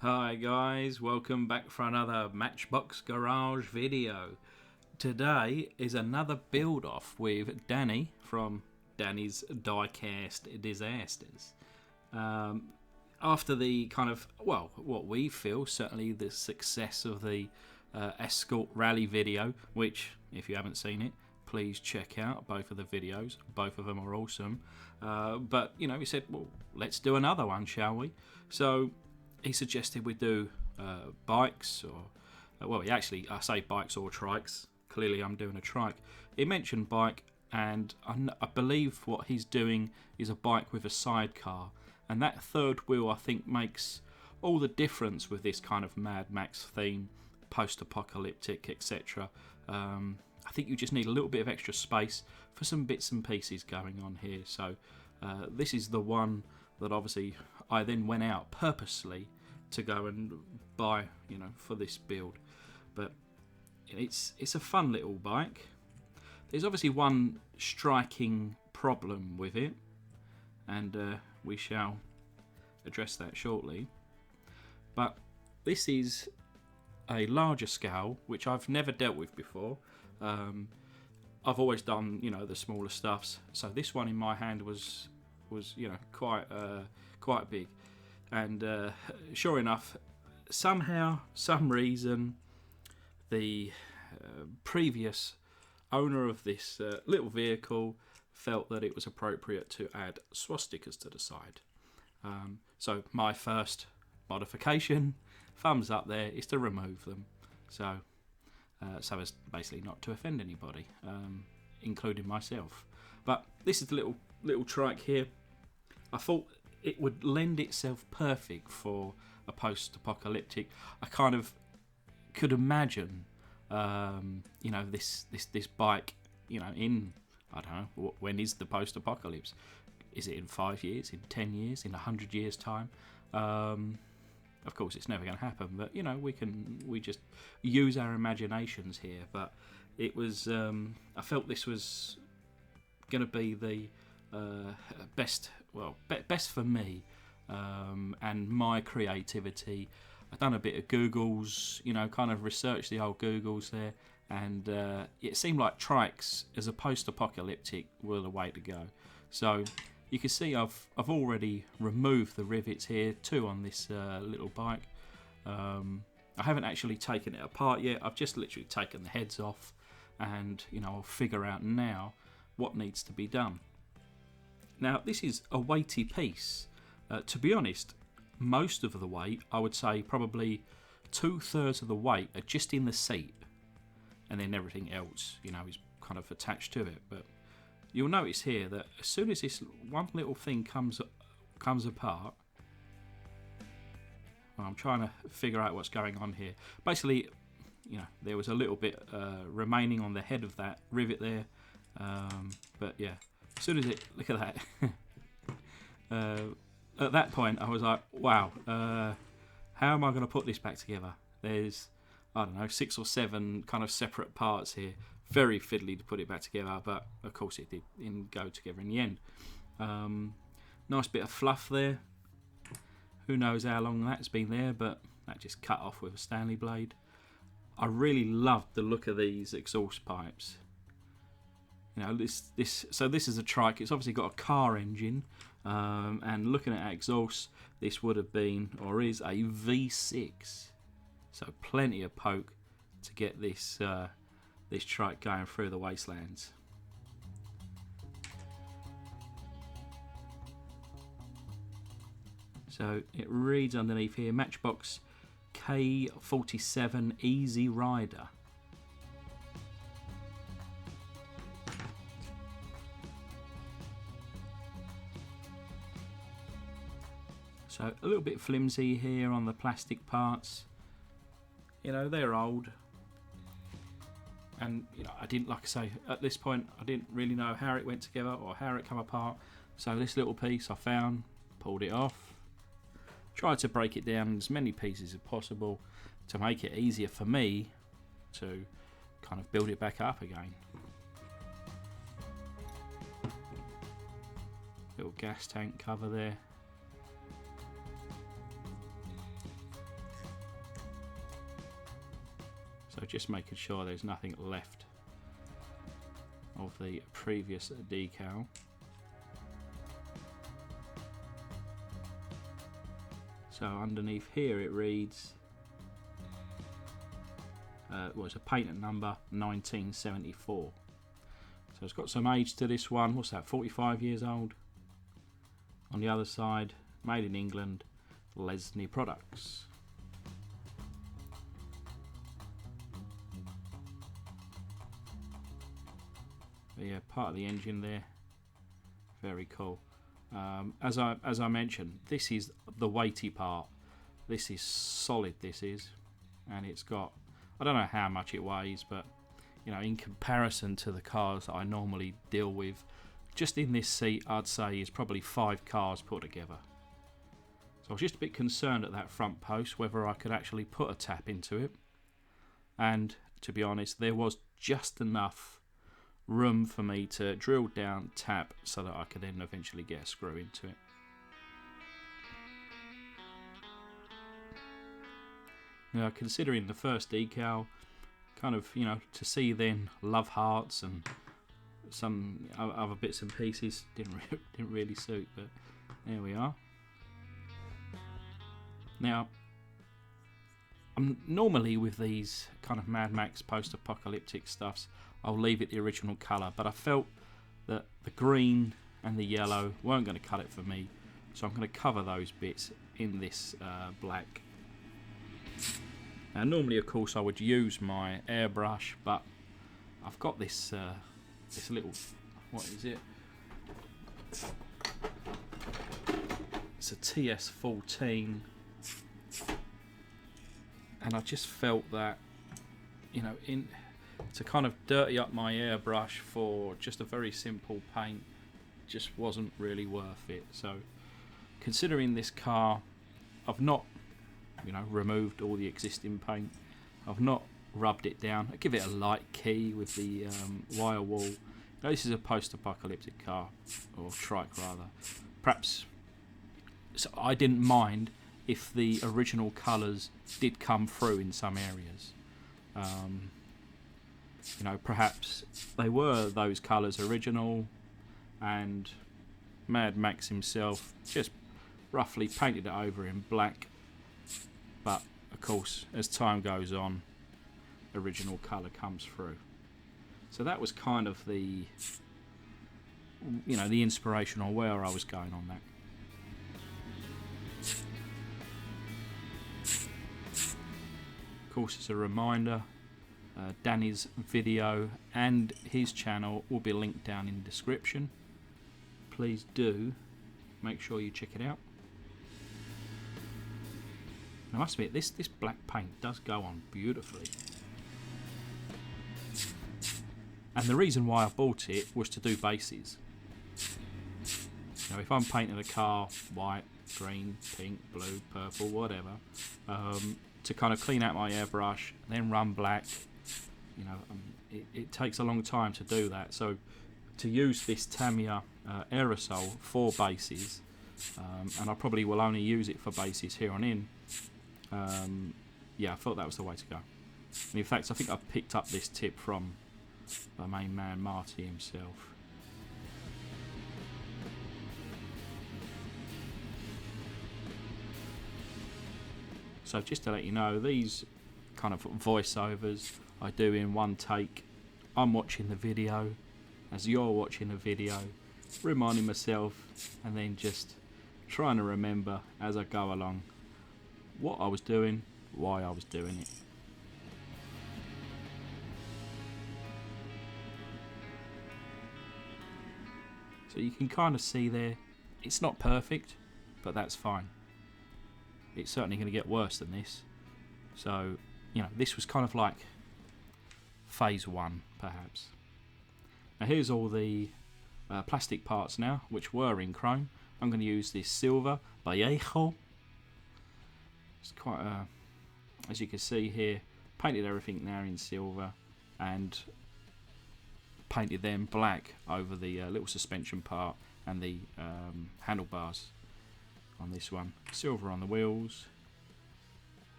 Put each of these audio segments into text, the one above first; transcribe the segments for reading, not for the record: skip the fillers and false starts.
Hi guys, welcome back for another Matchbox Garage video. Today is another build off with Danny from Danny's Diecast Disasters. After the kind of, well, what we feel, certainly the success of the Escort Rally video, which, if you haven't seen it, please check out both of the videos. Both of them are awesome. But, you know, we said, well, let's do another one, shall we? So he suggested we do bikes, or, well, I say bikes or trikes. Clearly I'm doing a trike. He mentioned bike, and I believe what he's doing is a bike with a sidecar. And that third wheel, I think, makes all the difference with this kind of Mad Max theme, post-apocalyptic, etc. I think you just need a little bit of extra space for some bits and pieces going on here. So this is the one that obviously I then went out purposely to go and buy, you know, for this build. But it's a fun little bike. There's obviously one striking problem with it, and we shall address that shortly. But this is a larger scale, which I've never dealt with before. I've always done, you know, the smaller stuffs. So this one in my hand was you know, quite big. And sure enough, somehow, some reason, the previous owner of this little vehicle felt that it was appropriate to add swastikas to the side. So my first modification, thumbs up there, is to remove them. So as basically not to offend anybody, including myself. But this is the little trike here. I thought it would lend itself perfect for a post-apocalyptic. I kind of could imagine, you know, this bike, you know, in, I don't know, when is the post-apocalypse? Is it in 5 years, in 10 years, in 100 years' time? Of course, it's never going to happen, but, you know, we just use our imaginations here. But it was, I felt this was going to be the best for me and my creativity. I've done a bit of Googles, you know, kind of researched the old Googles there, and it seemed like trikes as a post-apocalyptic were the way to go. So you can see I've already removed the rivets here, 2 on this little bike. I haven't actually taken it apart yet. I've just literally taken the heads off, and, you know, I'll figure out now what needs to be done. Now, this is a weighty piece. To be honest, most of the weight, I would say probably 2/3 of the weight are just in the seat, and then everything else, you know, is kind of attached to it. But you'll notice here that as soon as this one little thing comes apart, well, I'm trying to figure out what's going on here. Basically, you know, there was a little bit remaining on the head of that rivet there, but yeah, as soon as it, look at that. At that point, I was like, wow, how am I going to put this back together? There's, I don't know, 6 or 7 kind of separate parts here. Very fiddly to put it back together, but of course it didn't go together in the end. Nice bit of fluff there. Who knows how long that's been there, but that just cut off with a Stanley blade. I really loved the look of these exhaust pipes. You know, so this is a trike. It's obviously got a car engine, and looking at exhaust, this would have been, or is, a V6. So plenty of poke to get this this trike going through the wastelands. So it reads underneath here, Matchbox K47 Easy Rider. So a little bit flimsy here on the plastic parts. You know, they're old. And, you know, I didn't, like I say, at this point, I didn't really know how it went together or how it come apart. So this little piece I found, pulled it off, tried to break it down in as many pieces as possible to make it easier for me to kind of build it back up again. Little gas tank cover there. So just making sure there's nothing left of the previous decal. So underneath here it reads, it's a patent number 1974. So it's got some age to this one. What's that, 45 years old? On the other side, made in England, Lesney Products. But yeah, part of the engine there, very cool. As I mentioned, this is the weighty part. This is solid, this is, and it's got, I don't know how much it weighs, but you know, in comparison to the cars that I normally deal with, just in this seat I'd say is probably 5 cars put together. So I was just a bit concerned at that front post whether I could actually put a tap into it, and to be honest, there was just enough room for me to drill down, tap, so that I could then eventually get a screw into it. Now, considering the first decal, kind of, you know, to see then love hearts and some other bits and pieces didn't really suit, but there we are. Now, I'm normally with these kind of Mad Max post-apocalyptic stuffs, I'll leave it the original colour, but I felt that the green and the yellow weren't going to cut it for me, so I'm going to cover those bits in this black. Now normally of course I would use my airbrush, but I've got this this little, what is it? It's a TS14, and I just felt that, you know, to kind of dirty up my airbrush for just a very simple paint just wasn't really worth it. So considering this car, I've not, you know, removed all the existing paint, I've not rubbed it down. I give it a light key with the wire wool. Now, this is a post-apocalyptic car, or trike rather. Perhaps, so I didn't mind if the original colours did come through in some areas. You know, perhaps they were those colours original, and Mad Max himself just roughly painted it over in black. But of course, as time goes on, original colour comes through. So that was kind of the, you know, the inspiration or where I was going on that. Of course, as a reminder, Danny's video and his channel will be linked down in the description. Please do make sure you check it out. I must admit, this black paint does go on beautifully. And the reason why I bought it was to do bases. Now, if I'm painting a car white, green, pink, blue, purple, whatever, to kind of clean out my airbrush, then run black, you know, it takes a long time to do that. So to use this Tamiya aerosol for bases, and I probably will only use it for bases here on in, yeah, I thought that was the way to go. And in fact, I think I picked up this tip from the main man, Marty himself. So just to let you know, these kind of voiceovers I do in one take. I'm watching the video as you're watching the video, reminding myself, and then just trying to remember as I go along what I was doing, why I was doing it. So you can kind of see there, it's not perfect, but that's fine. It's certainly going to get worse than this. So, you know, this was kind of like phase 1, perhaps. Now here's all the plastic parts now, which were in chrome. I'm going to use this silver Vallejo. It's quite as you can see here, painted everything now in silver and painted them black over the little suspension part and the handlebars on this one. Silver on the wheels,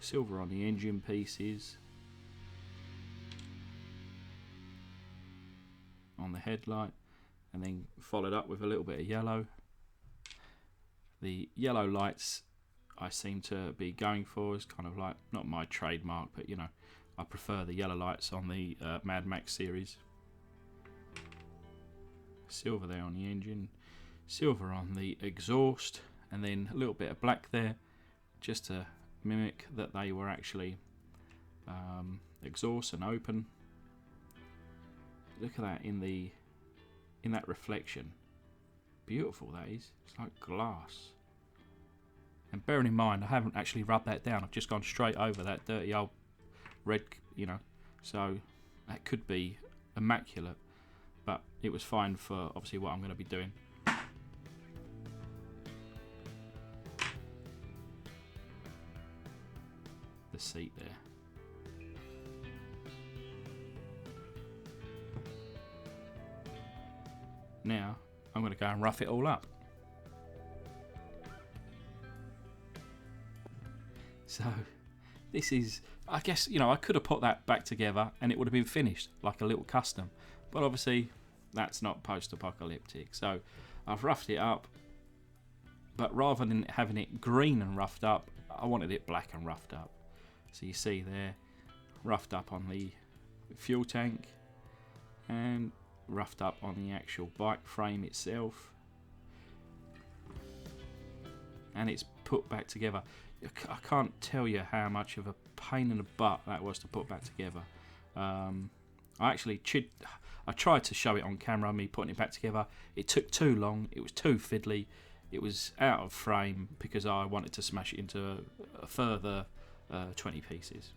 silver on the engine pieces, on the headlight, and then followed up with a little bit of yellow. The yellow lights I seem to be going for is kind of like, not my trademark, but you know, I prefer the yellow lights on the Mad Max series. Silver there on the engine, silver on the exhaust, and then a little bit of black there, just to mimic that they were actually exhaust and open. Look at that in that reflection. Beautiful that is. It's like glass. And bearing in mind, I haven't actually rubbed that down. I've just gone straight over that dirty old red, you know. So that could be immaculate, but it was fine for obviously what I'm going to be doing. The seat there. Now I'm going to go and rough it all up. So this is, I guess, you know, I could have put that back together and it would have been finished like a little custom, but obviously that's not post-apocalyptic. So I've roughed it up, but rather than having it green and roughed up, I wanted it black and roughed up. So you see there, roughed up on the fuel tank and roughed up on the actual bike frame itself, and it's put back together. I can't tell you how much of a pain in the butt that was to put back together. I tried to show it on camera, me putting it back together. It took too long, it was too fiddly, it was out of frame because I wanted to smash it into a further 20 pieces.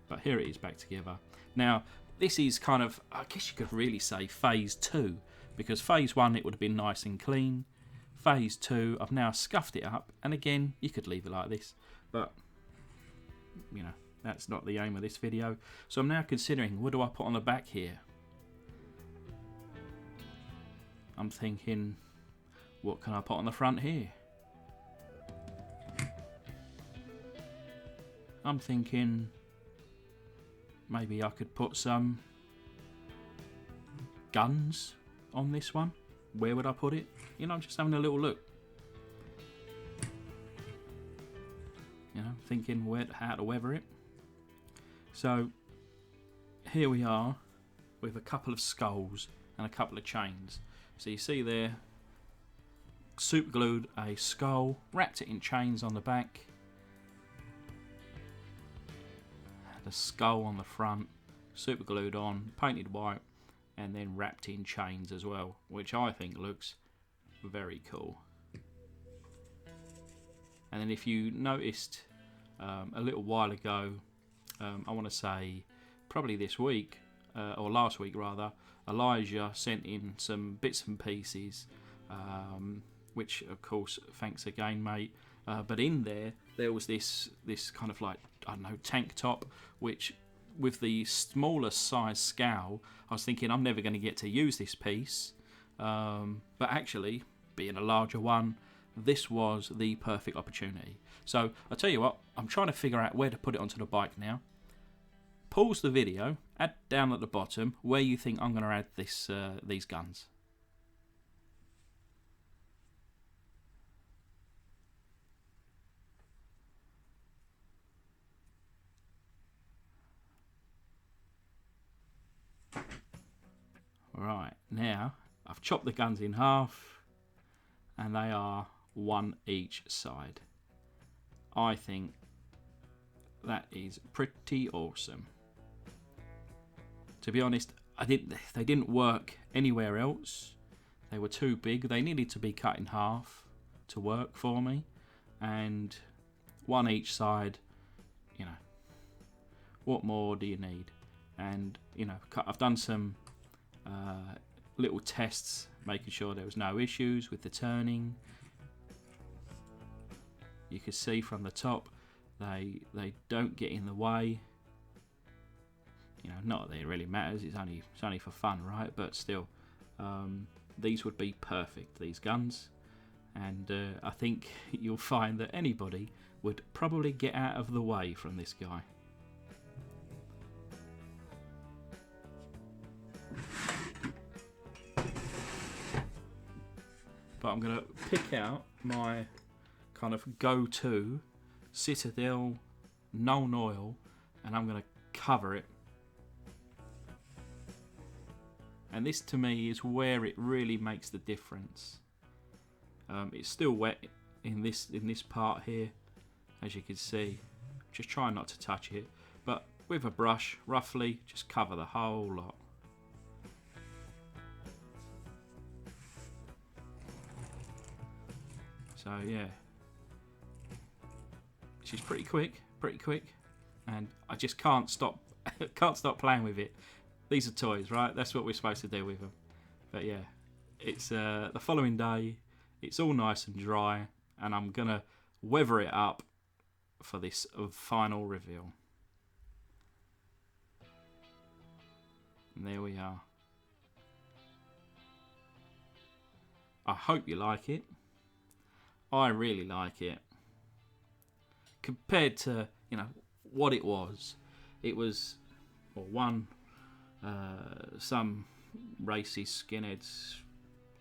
But here it is back together. Now this is kind of, I guess you could really say phase 2, because phase 1 it would have been nice and clean. Phase 2 I've now scuffed it up, and again you could leave it like this, but you know, that's not the aim of this video. So I'm now considering, what do I put on the back here? I'm thinking, what can I put on the front here? I'm thinking maybe I could put some guns on this one. Where would I put it? You know, I'm just having a little look. You know, thinking how to weather it. So here we are with a couple of skulls and a couple of chains. So you see there, super glued a skull, wrapped it in chains on the back, the skull on the front, super glued on, painted white, and then wrapped in chains as well, which I think looks very cool. And then if you noticed a little while ago, I want to say probably this week, or last week rather, Elijah sent in some bits and pieces, which of course thanks again mate, but in there was this kind of like, I don't know, tank top, which with the smaller size scowl I was thinking I'm never going to get to use this piece, but actually being a larger one, this was the perfect opportunity. So I'll tell you what, I'm trying to figure out where to put it onto the bike now. Pause the video, add down at the bottom where you think I'm going to add these guns. Right, now I've chopped the guns in half and they are one each side. I think that is pretty awesome. To be honest, they didn't work anywhere else. They were too big. They needed to be cut in half to work for me, and one each side, you know, what more do you need? And you know, I've done some little tests making sure there was no issues with the turning. You can see from the top they don't get in the way. You know, not that it really matters, it's only for fun, right? But still, these would be perfect, these guns, and I think you'll find that anybody would probably get out of the way from this guy. But I'm going to pick out my kind of go-to Citadel Known Oil, and I'm going to cover it. And this to me is where it really makes the difference. It's still wet in this part here, as you can see. Just try not to touch it, but with a brush, roughly, just cover the whole lot. So yeah, she's pretty quick, and I just can't stop playing with it. These are toys, right? That's what we're supposed to do with them. But yeah, it's the following day. It's all nice and dry, and I'm gonna weather it up for this final reveal. And there we are. I hope you like it. I really like it. Compared to, you know, what it was well, one, some racist skinheads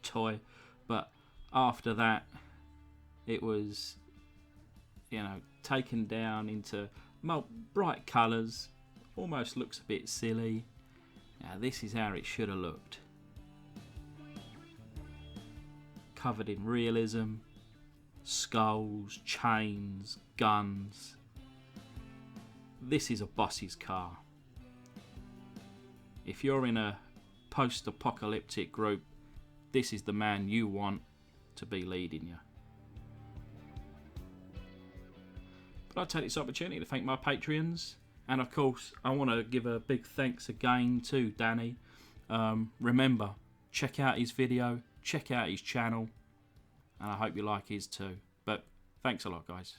toy, but after that it was, you know, taken down into bright colours, almost looks a bit silly. Now this is how it should have looked. Covered in realism, skulls, chains, guns. This is a boss's car. If you're in a post-apocalyptic group, this is the man you want to be leading you. But I'll take this opportunity to thank my Patreons, and of course I want to give a big thanks again to Danny. Remember, check out his video, check out his channel, and I hope you like his too. But thanks a lot, guys.